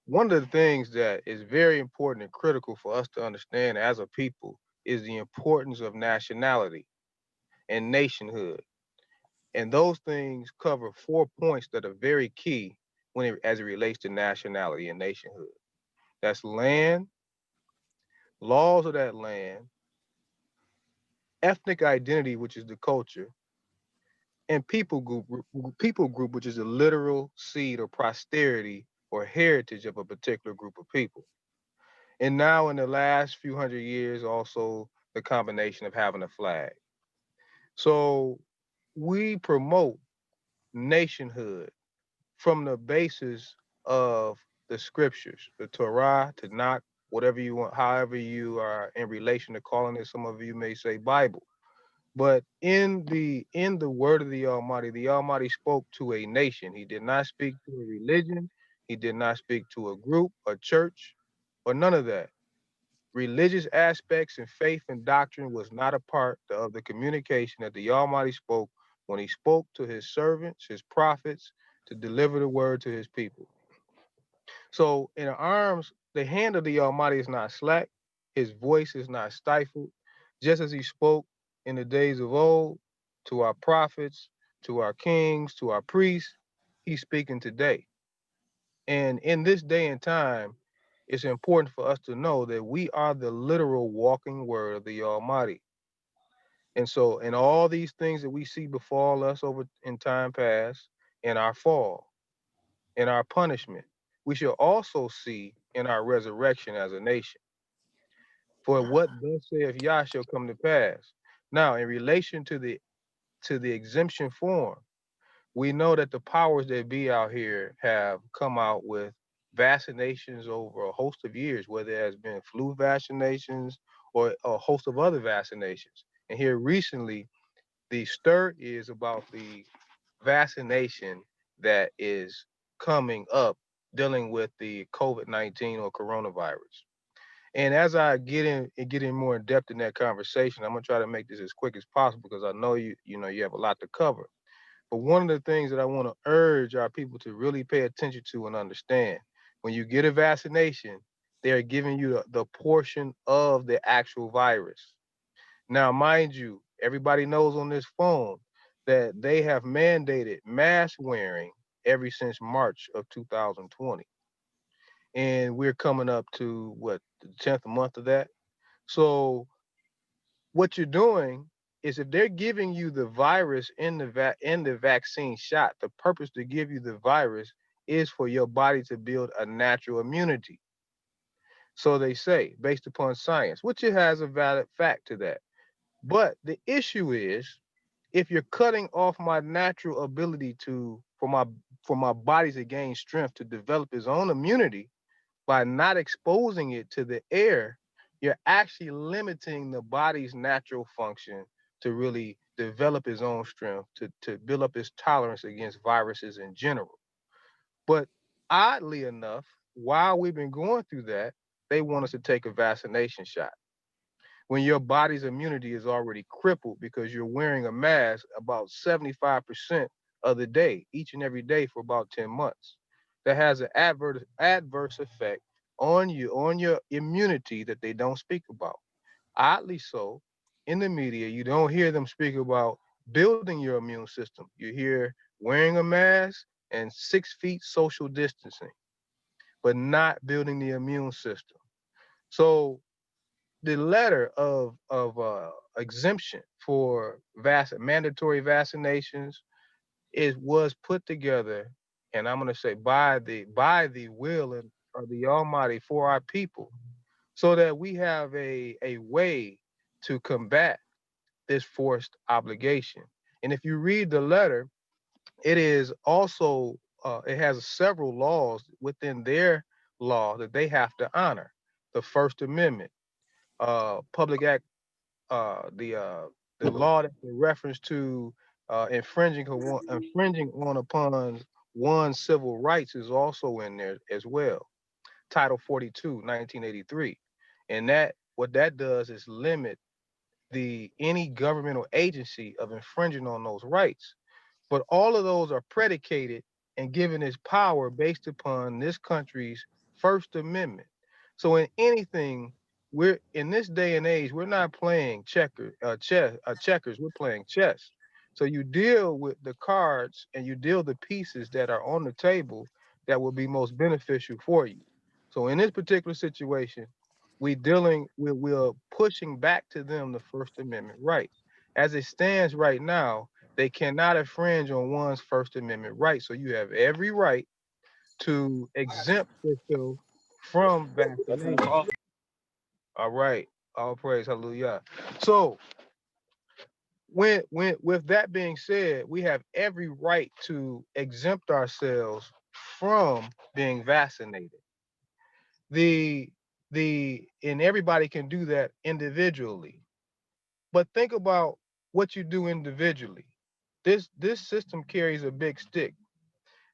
One of the things that is very important and critical for us to understand as a people is the importance of nationality and nationhood. And those things cover 4 points that are very key as it relates to nationality and nationhood. That's land, laws of that land, ethnic identity, which is the culture, and people group, which is the literal seed or posterity or heritage of a particular group of people. And now in the last few hundred years, also the combination of having a flag. So we promote nationhood from the basis of the scriptures, the Torah, Tanakh, whatever you want, however you are in relation to calling it. Some of you may say Bible. But in the word of the Almighty spoke to a nation. He did not speak to a religion. He did not speak to a group, a church, or none of that. Religious aspects and faith and doctrine was not a part of the communication that the Almighty spoke when he spoke to his servants, his prophets, to deliver the word to his people. So in the arms, the hand of the Almighty is not slack, his voice is not stifled, just as he spoke in the days of old to our prophets, to our kings, to our priests, he's speaking today. And in this day and time, it's important for us to know that we are the literal walking word of the Almighty. And so, in all these things that we see befall us over in time past, in our fall, in our punishment, we shall also see in our resurrection as a nation. For what thus saith Yah shall come to pass. Now, in relation to the exemption form, we know that the powers that be out here have come out with vaccinations over a host of years, whether it has been flu vaccinations or a host of other vaccinations. And here recently, the stir is about the vaccination that is coming up dealing with the COVID-19 or coronavirus. And as I get in more in depth in that conversation, I'm gonna try to make this as quick as possible because I know you have a lot to cover. But one of the things that I want to urge our people to really pay attention to and understand, when you get a vaccination, they're giving you the portion of the actual virus. Now, mind you, everybody knows on this phone that they have mandated mask wearing ever since March of 2020. And we're coming up to what, the 10th month of that. So what you're doing is if they're giving you the virus in the vaccine shot, the purpose to give you the virus is for your body to build a natural immunity. So they say, based upon science, which it has a valid fact to that. But the issue is if you're cutting off my natural ability for my body to gain strength to develop its own immunity by not exposing it to the air, you're actually limiting the body's natural function to really develop its own strength, to build up its tolerance against viruses in general. But oddly enough, while we've been going through that, they want us to take a vaccination shot when your body's immunity is already crippled because you're wearing a mask about 75% of the day, each and every day for about 10 months. That has an adverse effect on your immunity that they don't speak about. Oddly so, in the media, you don't hear them speak about building your immune system. You hear wearing a mask and 6 feet social distancing, but not building the immune system. So the letter of exemption for mandatory vaccinations was put together, and I'm going to say by the will of the Almighty for our people, so that we have a way to combat this forced obligation. And if you read the letter, it is also it has several laws within their law that they have to honor. The First Amendment, Public Act, the law that they reference to infringing on upon one's civil rights is also in there as well. Title 42, 1983, and that what that does is limit the any governmental agency of infringing on those rights. But all of those are predicated and given its power based upon this country's First Amendment. So in anything, we're in this day and age, we're not playing checkers, we're playing chess. So you deal with the cards and you deal the pieces that are on the table that will be most beneficial for you. So in this particular situation, we're pushing back to them the First Amendment right. As it stands right now, they cannot infringe on one's First Amendment right. So you have every right to exempt yourself from vaccination. All right. All praise, hallelujah. So when with that being said, we have every right to exempt ourselves from being vaccinated. The and everybody can do that individually. But think about what you do individually. This system carries a big stick.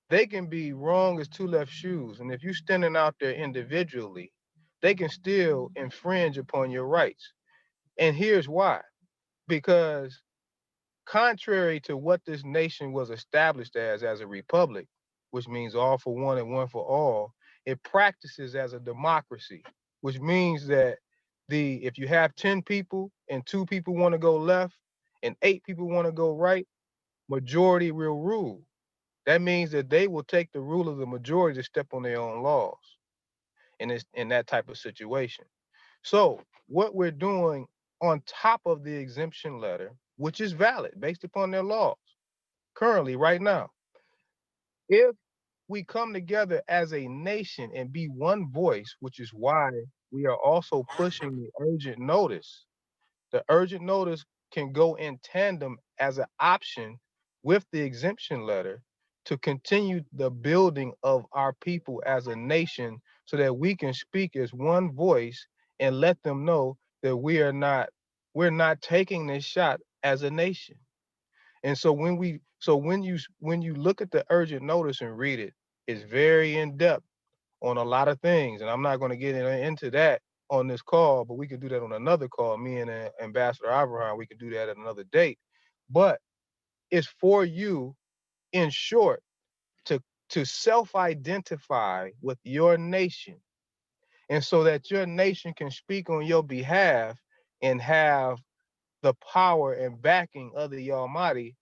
They can be wrong as two left shoes. And if you're standing out there individually, they can still infringe upon your rights. And here's why. Because contrary to what this nation was established as a republic, which means all for one and one for all, it practices as a democracy, which means that the if you have 10 people and 2 people want to go left and 8 people want to go right, majority will rule. That means that they will take the rule of the majority to step on their own laws in that type of situation. So what we're doing on top of the exemption letter, which is valid based upon their laws currently right now, if we come together as a nation and be one voice, which is why we are also pushing the urgent notice. The urgent notice can go in tandem as an option with the exemption letter to continue the building of our people as a nation so that we can speak as one voice and let them know that we're not taking this shot as a nation. And so when you look at the urgent notice and read it, it's very in depth on a lot of things, and I'm not going to get into that on this call, but we could do that on another call. Me and Ambassador Abraham, we could do that at another date. But it's for you, in short, to self-identify with your nation, and so that your nation can speak on your behalf and have the power and backing of the Almighty,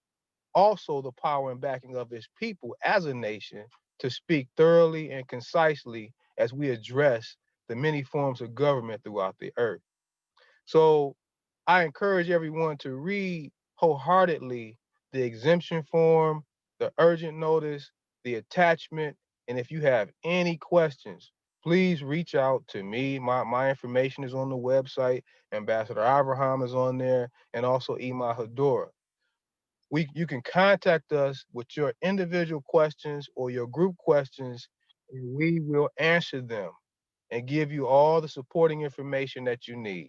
also the power and backing of his people as a nation to speak thoroughly and concisely as we address the many forms of government throughout the earth. So I encourage everyone to read wholeheartedly the exemption form, the urgent notice, the attachment, and if you have any questions, please reach out to me. My information is on the website. Ambassador Abraham is on there, and also Ema Hadora. You can contact us with your individual questions or your group questions, and we will answer them and give you all the supporting information that you need.